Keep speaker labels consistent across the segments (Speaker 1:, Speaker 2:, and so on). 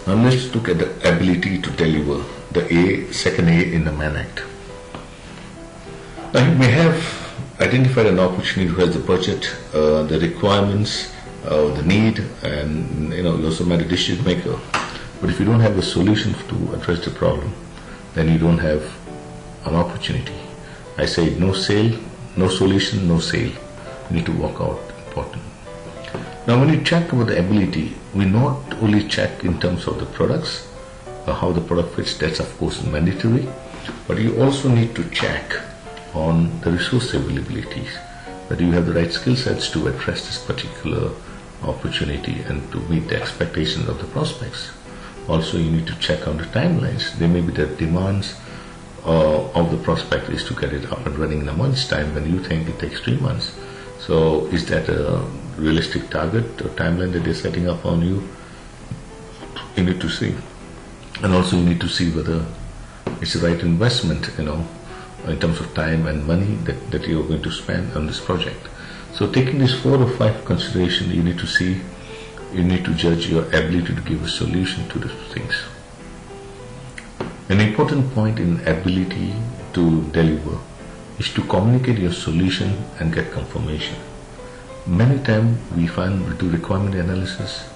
Speaker 1: Now let's look at the ability to deliver, the second A in the manact. Now you may have identified an opportunity who has the budget, the requirements, the need, and you also met a decision maker. But if you don't have a solution to address the problem, then you don't have an opportunity. I say no sale, no solution, no sale. You need to walk out. Important. Now when you check about the ability, we not only check in terms of the products, how the product fits, that's of course mandatory, but you also need to check on the resource availabilities, that you have the right skill sets to address this particular opportunity and to meet the expectations of the prospects. Also you need to check on the timelines. There may be the demands of the prospect is to get it up and running in a month's time when you think it takes 3 months. So is that a realistic target or timeline that they're setting up on you? You need to see. And also you need to see whether it's the right investment, in terms of time and money that you're going to spend on this project. So taking these 4 or 5 considerations, you need to see, you need to judge your ability to give a solution to these things. An important point in ability to deliver is to communicate your solution and get confirmation. Many times we do requirement analysis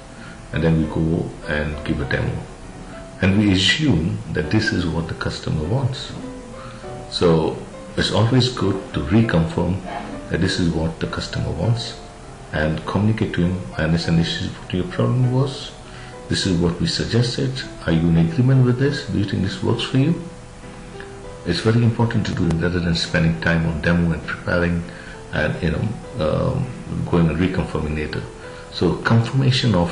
Speaker 1: and then we go and give a demo. And we assume that this is what the customer wants. So it's always good to reconfirm that this is what the customer wants and communicate to him, I understand this is what your problem was, this is what we suggested, are you in agreement with this, do you think this works for you? It's very important to do it rather than spending time on demo and preparing and going and reconfirming later. So confirmation of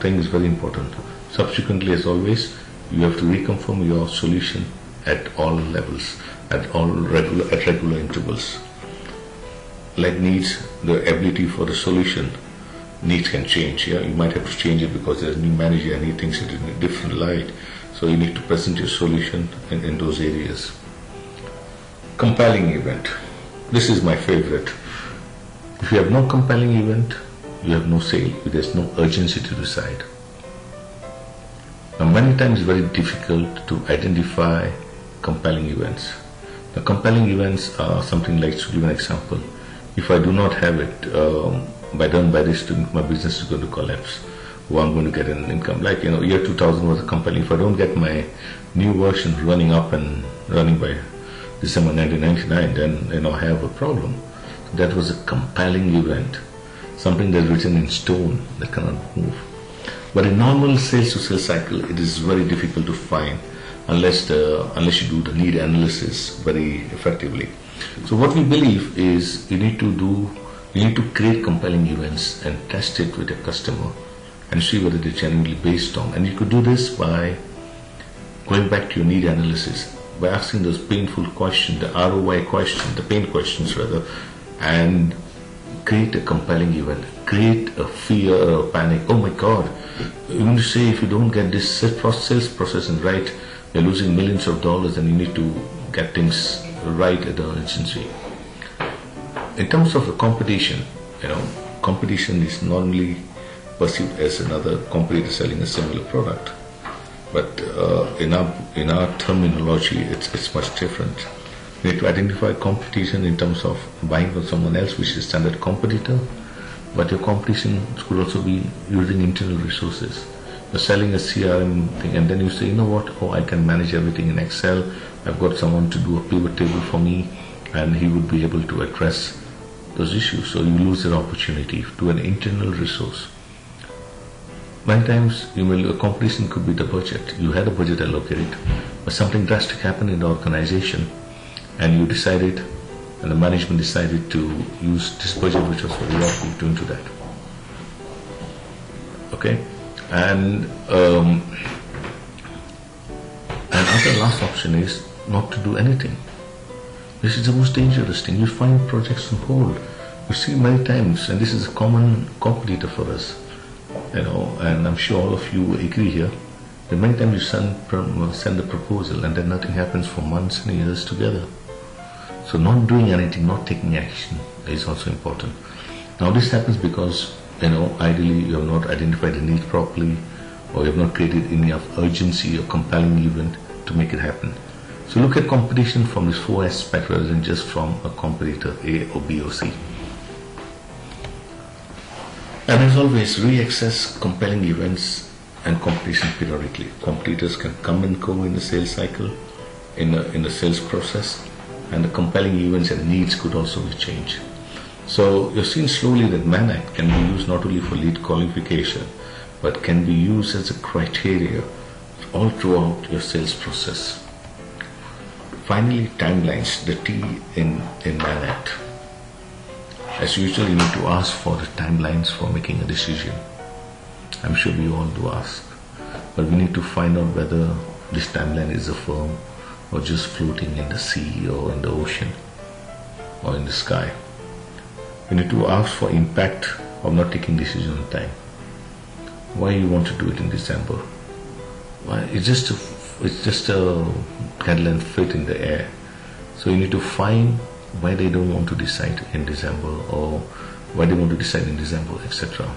Speaker 1: thing is very important. Subsequently, as always, you have to reconfirm your solution at all levels, at regular intervals. Like needs, the ability for the solution, needs can change. Yeah, you might have to change it because there's a new manager and he thinks it in a different light. So you need to present your solution in those areas. Compelling event. This is my favorite. If you have no compelling event, you have no sale. There's no urgency to decide. Now many times it's very difficult to identify compelling events. The compelling events are something like, to give an example, if I do not have it by this, my business is going to collapse. Or I'm going to get an income. Like, year 2000 was a compelling. If I don't get my new version running up and running by December 1999, then I have a problem. That was a compelling event, something that's written in stone that cannot move. But in normal sales to sales cycle, it is very difficult to find unless you do the need analysis very effectively. So what we believe is you need to create compelling events and test it with a customer and see whether they're genuinely based on. And you could do this by going back to your need analysis, by asking those painful questions, the ROI question, the pain questions rather, and create a compelling event. Create a fear or a panic. Oh my God, you're going to say if you don't get this sales process right, you're losing millions of dollars and you need to get things right at the urgency. In terms of the competition, competition is normally perceived as another competitor selling a similar product. But in our terminology, it's much different. We need to identify competition in terms of buying from someone else, which is a standard competitor. But your competition could also be using internal resources. You're selling a CRM thing and then you say, I can manage everything in Excel. I've got someone to do a pivot table for me and he would be able to address those issues. So you lose that opportunity to an internal resource. Many times, a competition could be the budget. You had a budget allocated, but something drastic happened in the organization, and you decided, and the management decided to use this budget, which was very likely to into that. Okay, and other last option is not to do anything. This is the most dangerous thing. You find projects on hold. You see many times, and this is a common competitor for us. And I'm sure all of you agree here, that many times you send a proposal and then nothing happens for months and years together. So not doing anything, not taking action is also important. Now this happens because ideally you have not identified the need properly, or you have not created enough urgency or compelling event to make it happen. So look at competition from these four aspects rather than just from a competitor A or B or C. And as always, reassess compelling events and competition periodically. Competitors can come and go in the sales cycle, in the sales process, and the compelling events and needs could also be changed. So you're seeing slowly that manact can be used not only for lead qualification, but can be used as a criteria all throughout your sales process. Finally, timelines, the T in manact. As usual, you need to ask for the timelines for making a decision. I'm sure we all do ask, but we need to find out whether this timeline is a firm or just floating in the sea or in the ocean or in the sky. We need to ask for impact of not taking decision on time. Why you want to do it in December? Why? It's just a guideline fit in the air. So you need to find why they don't want to decide in December, or why they want to decide in December, etc.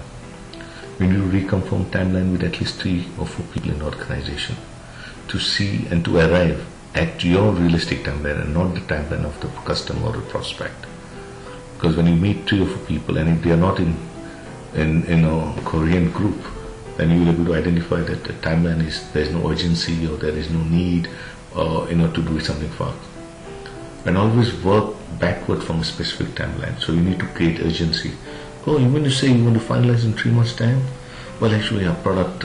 Speaker 1: We need to reconfirm timeline with at least 3 or 4 people in the organization to see and to arrive at your realistic timeline and not the timeline of the customer or the prospect. Because when you meet 3 or 4 people, and if they are not in a Korean group, then you will be able to identify that the timeline there is no urgency or there is no need to do something fast. And always work backward from a specific timeline. So you need to create urgency. Oh, you want to say you want to finalize in 3 months' time? Well, actually, our product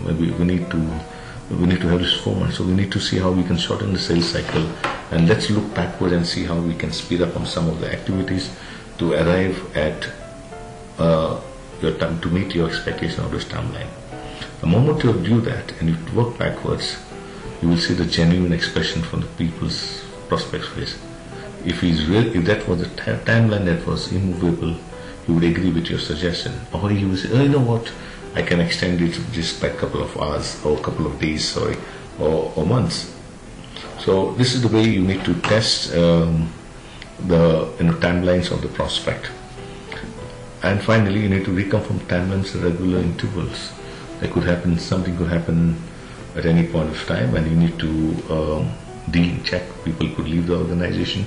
Speaker 1: maybe we need to have this 4 months. So we need to see how we can shorten the sales cycle, and let's look backward and see how we can speed up on some of the activities to arrive at your time to meet your expectation of this timeline. The moment you do that and you work backwards, you will see the genuine expression from the people's prospects face. If that was the timeline that was immovable, he would agree with your suggestion, or he would say, "Oh, you know what? I can extend it just by a couple of hours or a couple of days, or months." So this is the way you need to test the timelines of the prospect. And finally, you need to reconfirm timelines at regular intervals. Something could happen at any point of time, and you need to check. People could leave the organization.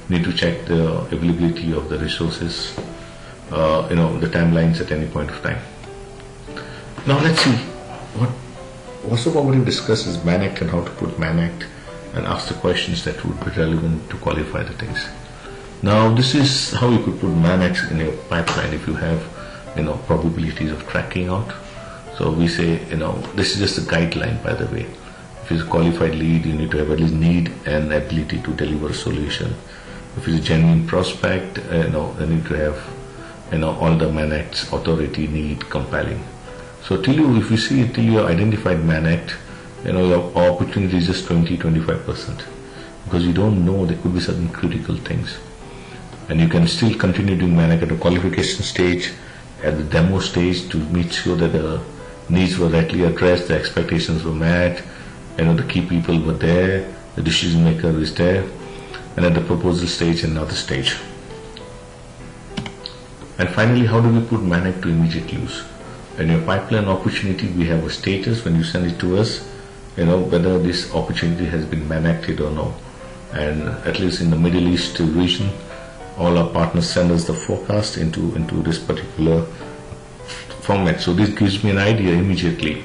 Speaker 1: You need to check the availability of the resources, the timelines at any point of time. Now let's see what we've discussed is manact and how to put manact and ask the questions that would be relevant to qualify the things. Now this is how you could put manact in your pipeline if you have probabilities of tracking out. So we say this is just a guideline, by the way. If it's a qualified lead, you need to have at least need and ability to deliver a solution. If it's a genuine prospect, you need to have all the manacts, authority, need, compelling. So if you identified manact, your opportunity is just 20-25%, because you don't know there could be certain critical things, and you can still continue doing manact at the qualification stage, at the demo stage, to make sure that the needs were rightly addressed, the expectations were met, the key people were there, the decision maker is there, and at the proposal stage and another stage. And finally, how do we put manact to immediate use? In your pipeline opportunity, we have a status when you send it to us, whether this opportunity has been manacted or no. And at least in the Middle East region, all our partners send us the forecast into this particular format. So this gives me an idea immediately.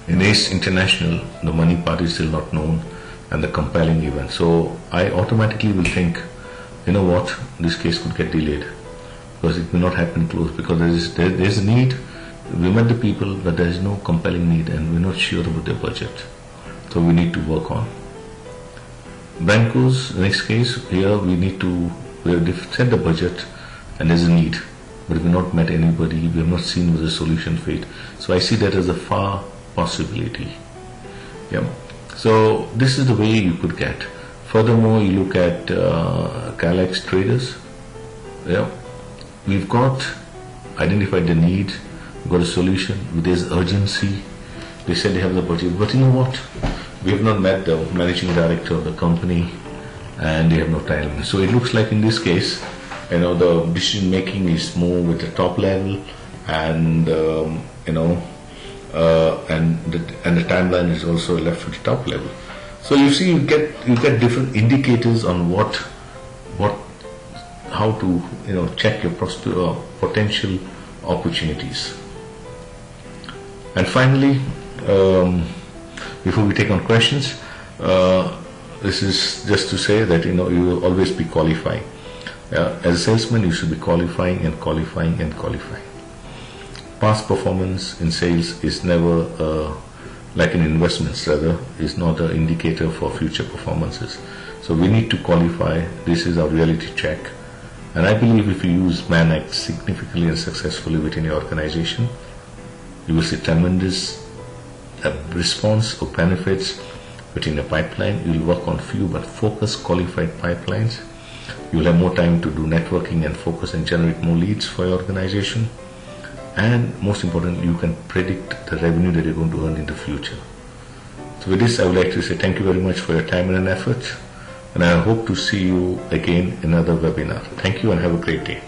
Speaker 1: In ACE International, the money part is still not known and the compelling event. So I automatically will think, this case could get delayed because it may not happen close, because there's a need. We met the people, but there is no compelling need and we're not sure about their budget. So we need to work on. Branco's next case, here we have set the budget and there's a need, but we've not met anybody, we have not seen whether the solution fit. So I see that as a far possibility. Yeah. So this is the way you could get. Furthermore, you look at Galax traders. Yeah. We've identified the need, got a solution, there's urgency. They said they have the budget, but you know what? We have not met the managing director of the company and they have no time. So it looks like in this case, the decision making is more with the top level, and and the timeline is also left with the top level. So you see, you get different indicators on how to check your potential opportunities. And finally, before we take on questions, this is just to say that you will always be qualifying. As a salesman, you should be qualifying and qualifying and qualifying. Past performance in sales is never, like in investments rather, is not an indicator for future performances. So we need to qualify. This is our reality check. And I believe if you use manact significantly and successfully within your organization, you will see tremendous response or benefits within the pipeline. You will work on few but focused qualified pipelines. You will have more time to do networking and focus and generate more leads for your organization. And most importantly, you can predict the revenue that you're going to earn in the future. So with this, I would like to say thank you very much for your time and effort. And I hope to see you again in another webinar. Thank you and have a great day.